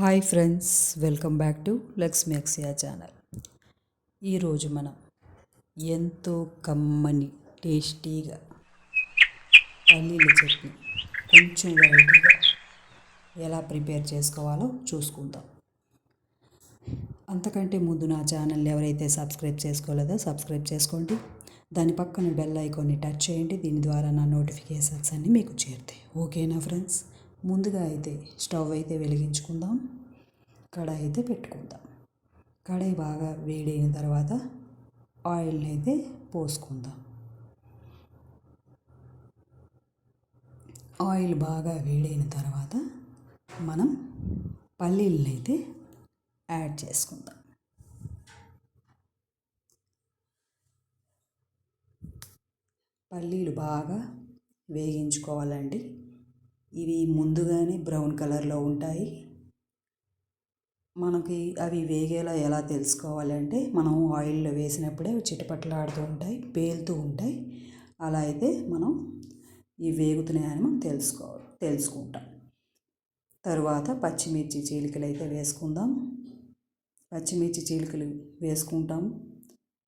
Hi friends, welcome back to Lakshmi Akshaya channel. ఈరోజు మనం ఎంతో కమ్మని టేస్టీగా పల్లీల చట్నీ కొంచెం వెరైటీగా ఎలా ప్రిపేర్ చేసుకోవాలో చూసుకుందాం. అంతకంటే ముందు నా ఛానల్ ఎవరైతే సబ్స్క్రైబ్ చేసుకోలేదో సబ్స్క్రైబ్ చేసుకోండి. దాని పక్కన బెల్ ఐకాన్ని టచ్ చేయండి. దీని ద్వారా నా నోటిఫికేషన్స్ అన్నీ మీకు చేరుతాయి. ఓకేనా ఫ్రెండ్స్? ముందుగా అయితే స్టవ్ అయితే వెలిగించుకుందాం. కడాయి అయితే పెట్టుకుందాం. కడాయి బాగా వేడైన తర్వాత ఆయిల్ని అయితే పోసుకుందాం. ఆయిల్ బాగా వేడైన తర్వాత మనం పల్లీలను అయితే యాడ్ చేసుకుందాం. పల్లీలు బాగా వేగించుకోవాలండి. ఇవి ముందుగానే బ్రౌన్ కలర్లో ఉంటాయి. మనకి అవి వేగేలా ఎలా తెలుసుకోవాలంటే మనం ఆయిల్లో వేసినప్పుడే చిటపట్లాడుతూ ఉంటాయి, పేలుతూ ఉంటాయి. అలా అయితే మనం ఇవి వేగుతున్నాయని మనం తెలుసుకుంటాం. తరువాత పచ్చిమిర్చి చీలికలు అయితే వేసుకుందాం. పచ్చిమిర్చి చీలికలు వేసుకుంటాం.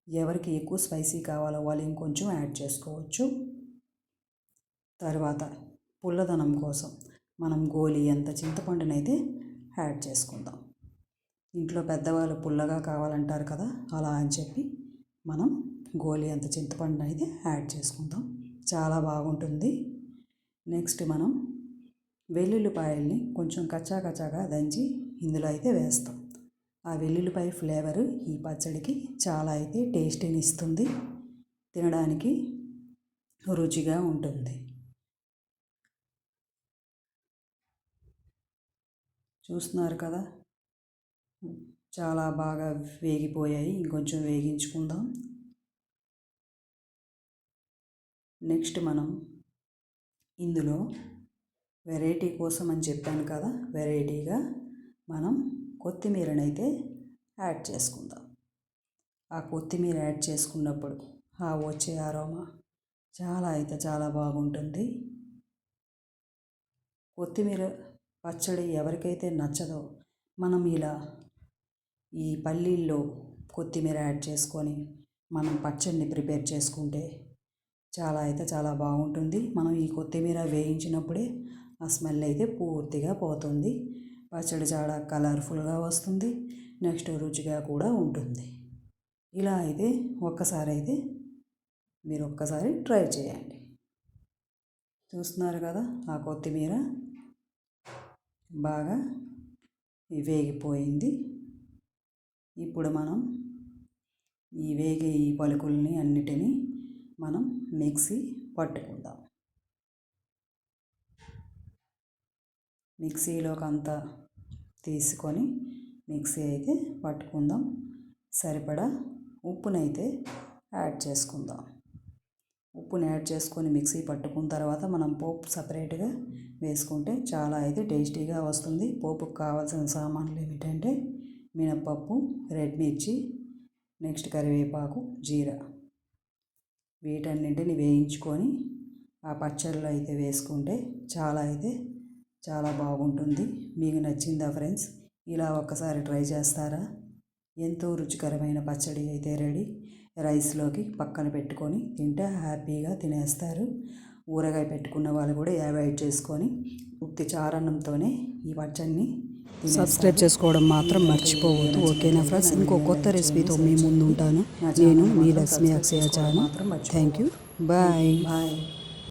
ఎవరికి ఎక్కువ స్పైసీ కావాలో వాళ్ళు ఇంకొంచెం యాడ్ చేసుకోవచ్చు. తర్వాత పుల్లదనం కోసం మనం గోలి అంత చింతపండునైతే యాడ్ చేసుకుందాం. ఇంట్లో పెద్దవాళ్ళు పుల్లగా కావాలంటారు కదా, అలా అని చెప్పి మనం గోలి అంత చింతపండుని అయితే యాడ్ చేసుకుందాం. చాలా బాగుంటుంది. నెక్స్ట్ మనం వెల్లుల్లిపాయల్ని కొంచెం కచ్చాగా దంచి ఇందులో అయితే వేస్తాం. ఆ వెల్లుల్లిపాయ ఫ్లేవరు ఈ పచ్చడికి చాలా అయితే టేస్టీని ఇస్తుంది. తినడానికి రుచిగా ఉంటుంది. చూస్తున్నారు కదా, చాలా బాగా వేగిపోయాయి. ఇంకొంచెం వేగించుకుందాం. నెక్స్ట్ మనం ఇందులో వెరైటీ కోసం అని చెప్పాను కదా, వెరైటీగా మనం కొత్తిమీరనైతే యాడ్ చేసుకుందాం. ఆ కొత్తిమీర యాడ్ చేసుకున్నప్పుడు ఆ వచ్చే అరోమా చాలా బాగుంటుంది. కొత్తిమీర పచ్చడి ఎవరికైతే నచ్చదో మనం ఇలా ఈ పల్లీల్లో కొత్తిమీర యాడ్ చేసుకొని మనం పచ్చడిని ప్రిపేర్ చేసుకుంటే చాలా బాగుంటుంది. మనం ఈ కొత్తిమీర వేయించినప్పుడే ఆ స్మెల్ అయితే పూర్తిగా పోతుంది. పచ్చడి చాలా కలర్ఫుల్గా వస్తుంది. నెక్స్ట్ రుచిగా కూడా ఉంటుంది. ఇలా అయితే మీరు ఒక్కసారి ట్రై చేయండి. చూస్తున్నారు కదా, ఆ కొత్తిమీర బాగా వేగిపోయింది. ఇప్పుడు మనం ఈ పలుకుల్ని అన్నిటినీ మనం మిక్సీ పట్టుకుందాం. మిక్సీలోకి అంతా తీసుకొని మిక్సీ అయితే పట్టుకుందాం. సరిపడా ఉప్పునైతే యాడ్ చేసుకుందాం. ఉప్పుని యాడ్ చేసుకొని మిక్సీ పట్టుకున్న తర్వాత మనం పోపు సపరేట్గా వేసుకుంటే చాలా అయితే టేస్టీగా వస్తుంది. పోపుకు కావాల్సిన సామాన్లు ఏమిటంటే మినప్పప్పు, రెడ్ మిర్చి, నెక్స్ట్ కరివేపాకు, జీరా, వీటన్నింటిని వేయించుకొని ఆ పచ్చడిలో అయితే వేసుకుంటే చాలా బాగుంటుంది. మీకు నచ్చిందా ఫ్రెండ్స్? ఇలా ఒక్కసారి ట్రై చేస్తారా? ఎంతో రుచికరమైన పచ్చడి అయితే రెడీ. రైస్లోకి పక్కన పెట్టుకొని తింటే హ్యాపీగా తినేస్తారు. ఊరగాయ పెట్టుకున్న వాళ్ళు కూడా అవాయిడ్ చేసుకొని ఉత్తి చారన్నంతోనే ఈ పచ్చడిని సబ్స్క్రైబ్ చేసుకోవడం మాత్రం మర్చిపోవద్దు. ఓకేనా ఫ్రెండ్స్? ఇంకో కొత్త రెసిపీతో మీ ముందు ఉంటాను. నేను మీ లక్ష్మీ అక్షయ ఛానల్. Thank you. బాయ్.